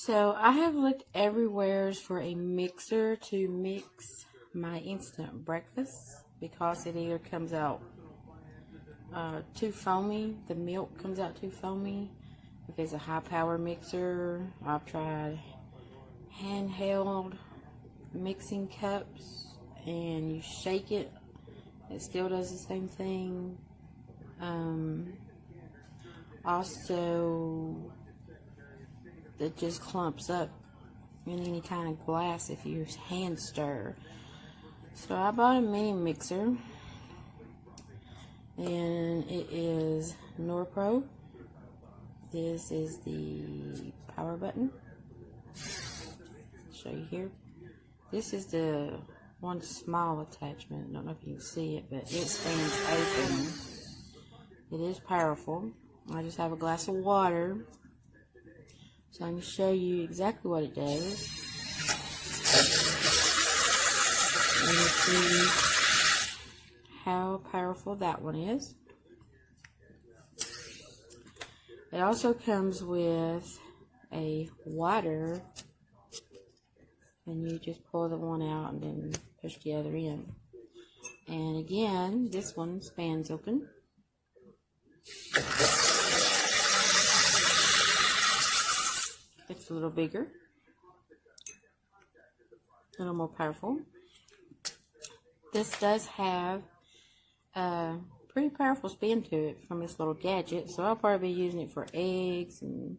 So I have looked everywhere for a mixer to mix my instant breakfast because it either comes out too foamy, the milk comes out too foamy. If it's a high power mixer, I've tried handheld mixing cups and you shake it, it still does the same thing. Also, it just clumps up in any kind of glass if you hand stir. So I bought a mini mixer, and it is Norpro. This is the power button. I'll show you here. This is the one small attachment. I don't know if you can see it, but it stands open. It is powerful. I just have a glass of water, so I can show you exactly what it does. And you see how powerful that one is. It also comes with a water, and you just pull the one out and then push the other in. And again, this one spans open. It's a little bigger, a little more powerful. This does have a pretty powerful spin to it from this little gadget, so I'll probably be using it for eggs and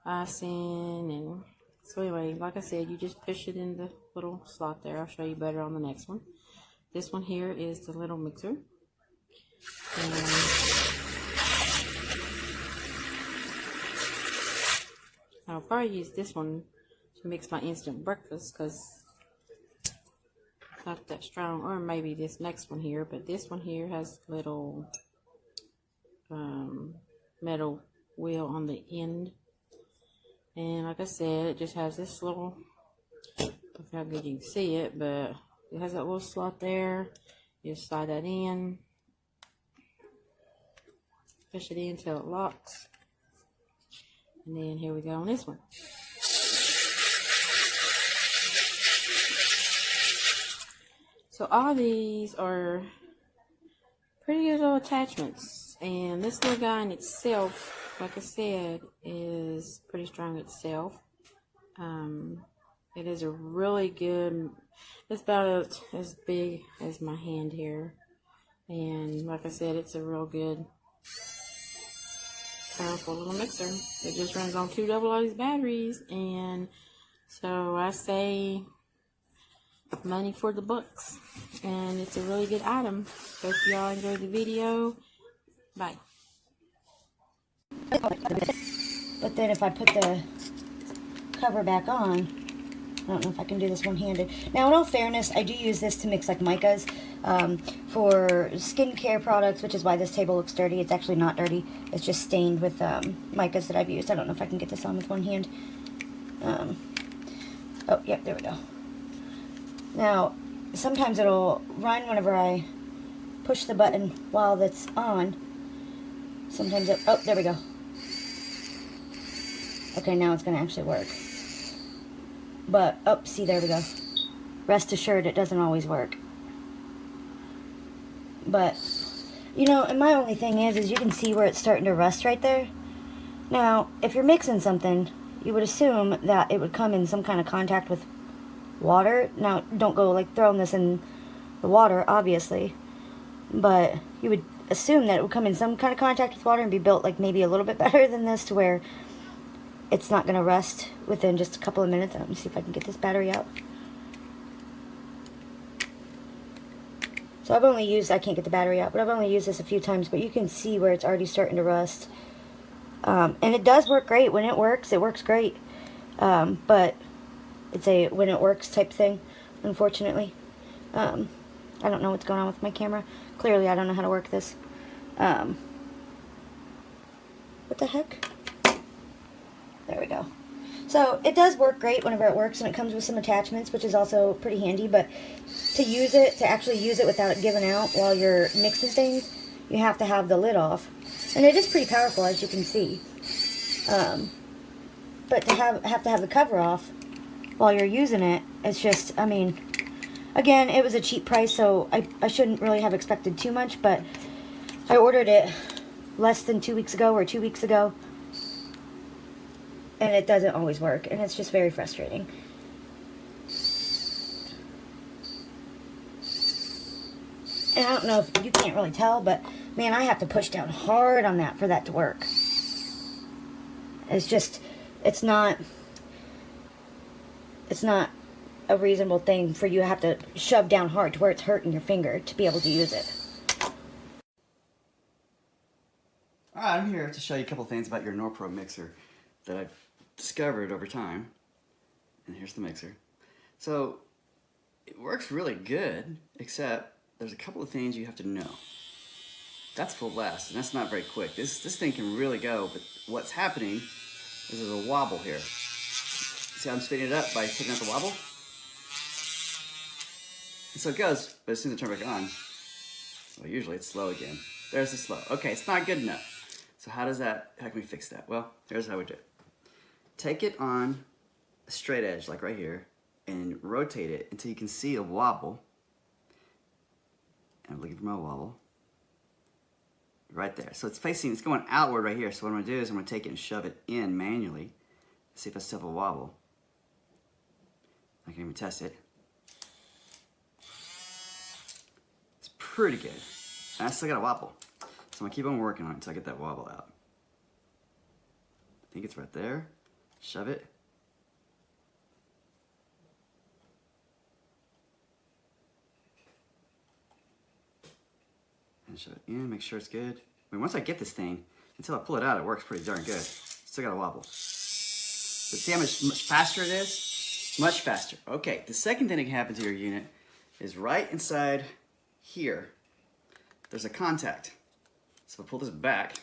icing. And so anyway, like I said, you just push it in the little slot there. I'll show you better on the next one. This one here is the little mixer, and I'll probably use this one to mix my instant breakfast because it's not that strong, or maybe this next one here, but this one here has little metal wheel on the end, and like I said, it just has this little, I don't know how good you can see it, but it has that little slot there. You just slide that in, push it in until it locks. And then here we go on this one. So all these are pretty good little attachments. And this little guy in itself, like I said, is pretty strong itself. It is a really good, it's about as big as my hand here. And like I said, it's a real good, powerful little mixer. It just runs on 2 AA batteries, and so I say money for the bucks, and it's a really good item. Hope y'all enjoyed the video. Bye. But then if I put the cover back on, I don't know if I can do this one-handed. Now, in all fairness, I do use this to mix like micas for skincare products, which is why this table looks dirty. It's actually not dirty. It's just stained with micas that I've used. I don't know if I can get this on with one hand. Oh, yep, there we go. Now, sometimes it'll run whenever I push the button while that's on. Sometimes it, oh, there we go. Okay, now it's going to actually work. But, oh, see, there we go. Rest assured, it doesn't always work. But, you know, and my only thing is you can see where it's starting to rust right there. Now, if you're mixing something, you would assume that it would come in some kind of contact with water. Now, don't go, like, throwing this in the water, obviously. But you would assume that it would come in some kind of contact with water and be built, like, maybe a little bit better than this to where it's not going to rust within just a couple of minutes. Let me see if I can get this battery out. So I've only used, I can't get the battery out, but I've only used this a few times, but you can see where it's already starting to rust. And it does work great. When it works great. But it's a when it works type thing, unfortunately. I don't know what's going on with my camera. Clearly, I don't know how to work this. What the heck? There we go. So it does work great whenever it works, and it comes with some attachments, which is also pretty handy. But to use it, to actually use it without it giving out while you're mixing things, you have to have the lid off. And it is pretty powerful, as you can see. But to have to have the cover off while you're using it, it's just, I mean, again, it was a cheap price, so I shouldn't really have expected too much, but I ordered it less than 2 weeks ago or 2 weeks ago, and it doesn't always work, and it's just very frustrating. And I don't know if you can't really tell, but man, I have to push down hard on that for that to work. It's just, it's not a reasonable thing for you to have to shove down hard to where it's hurting your finger to be able to use it. Alright, I'm here to show you a couple things about your Norpro mixer that I've discovered over time. And here's the mixer. So, it works really good, except there's a couple of things you have to know. That's full blast, and that's not very quick. This thing can really go, but what's happening is there's a wobble here. See how I'm speeding it up by taking out the wobble? And so it goes, but as soon as I turn it back on, well, usually it's slow again. There's the slow. Okay, it's not good enough. So how can we fix that? Well, here's how we do it. Take it on a straight edge, like right here, and rotate it until you can see a wobble. And I'm looking for my wobble. Right there. So it's going outward right here. So what I'm going to do is I'm going to take it and shove it in manually. See if I still have a wobble. I can even test it. It's pretty good. And I still got a wobble. So I'm going to keep on working on it until I get that wobble out. I think it's right there. Shove it. And shove it in, make sure it's good. I mean, once I get this thing, until I pull it out, it works pretty darn good. Still got a wobble. But see how much faster it is? Much faster. Okay, the second thing that can happen to your unit is right inside here, there's a contact. So if I pull this back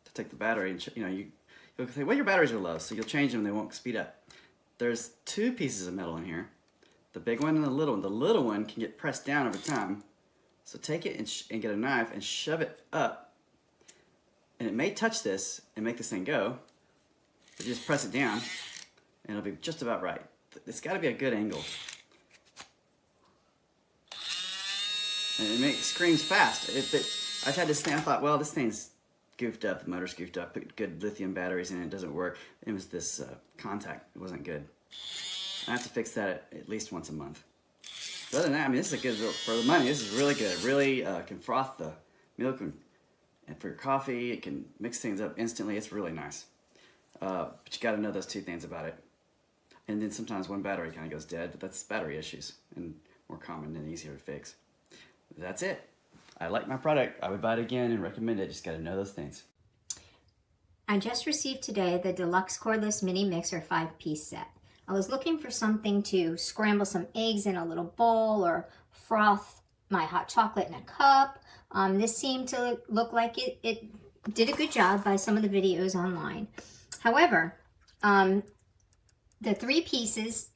to take the battery, and you'll say, well, your batteries are low, so you'll change them and they won't speed up. There's two pieces of metal in here, the big one and the little one. The little one can get pressed down over time. So take it and get a knife and shove it up. And it may touch this and make this thing go, but you just press it down and it'll be just about right. It's got to be a good angle. And it screams fast. I've had this thing, I thought, well, this thing's goofed up, the motor's goofed up, put good lithium batteries in it, it doesn't work. It was this contact, it wasn't good. I have to fix that at least once a month. But other than that, I mean, this is a good, for the money, this is really good. It really can froth the milk and for your coffee, it can mix things up instantly. It's really nice. But you got to know those two things about it. And then sometimes one battery kind of goes dead, but that's battery issues and more common and easier to fix. That's it. I like my product. I would buy it again and recommend it. Just got to know those things. I just received today the Deluxe Cordless Mini Mixer 5-piece set. I was looking for something to scramble some eggs in a little bowl or froth my hot chocolate in a cup. This seemed to look like it did a good job by some of the videos online. However, the 3 pieces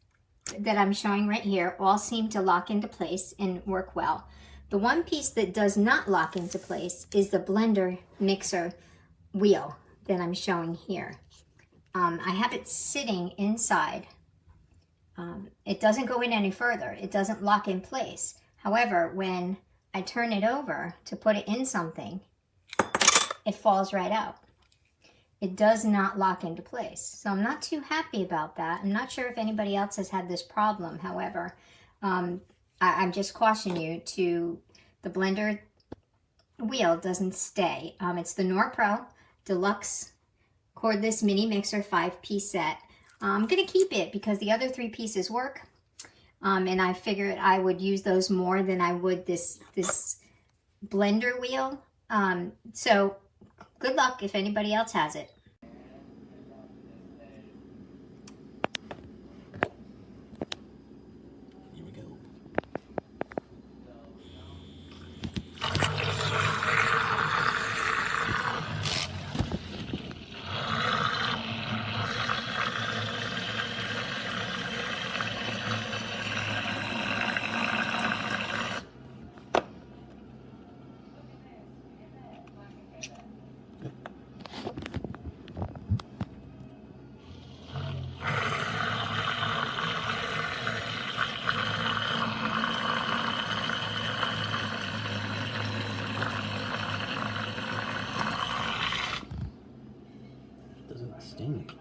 that I'm showing right here all seem to lock into place and work well. The one piece that does not lock into place is the blender mixer wheel that I'm showing here. I have it sitting inside. It doesn't go in any further. It doesn't lock in place. However, when I turn it over to put it in something, it falls right out. It does not lock into place. So I'm not too happy about that. I'm not sure if anybody else has had this problem. However, I'm just cautioning you to the blender wheel doesn't stay. It's the Norpro Deluxe Cordless Mini Mixer 5-piece set. I'm going to keep it because the other 3 pieces work. And I figured I would use those more than I would this blender wheel. So good luck if anybody else has it. Here we go. stain it.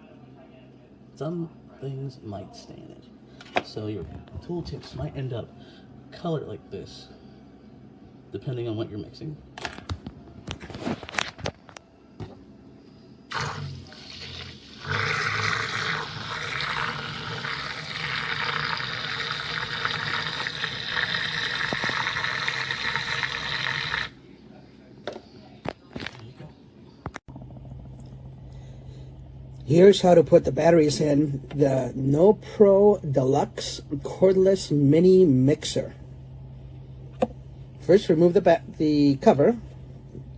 Some things might stain it. So your tooltips might end up colored like this, depending on what you're mixing. Here's how to put the batteries in the Norpro Deluxe Cordless Mini Mixer. First, remove the cover.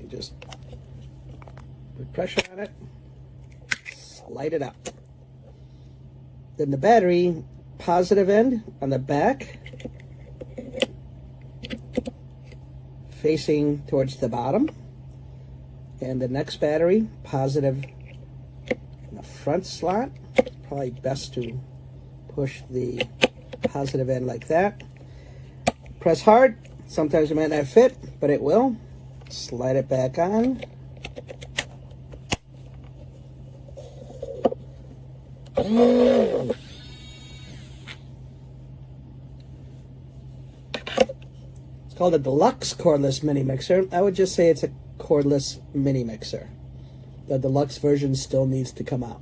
You just put pressure on it, slide it up. Then the battery, positive end on the back, facing towards the bottom. And the next battery, positive in the front slot. Probably best to push the positive end like that. Press hard. Sometimes it might not fit, but it will. Slide it back on. It's called a Deluxe Cordless Mini Mixer. I would just say it's a cordless mini mixer. The deluxe version still needs to come out.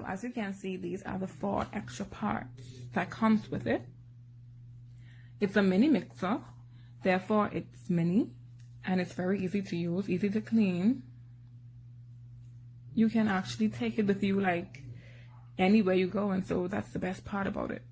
as you can see, these are the 4 extra parts that comes with it. It's a mini mixer, therefore it's mini, and it's very easy to use, easy to clean. You can actually take it with you like anywhere you go, and so that's the best part about it.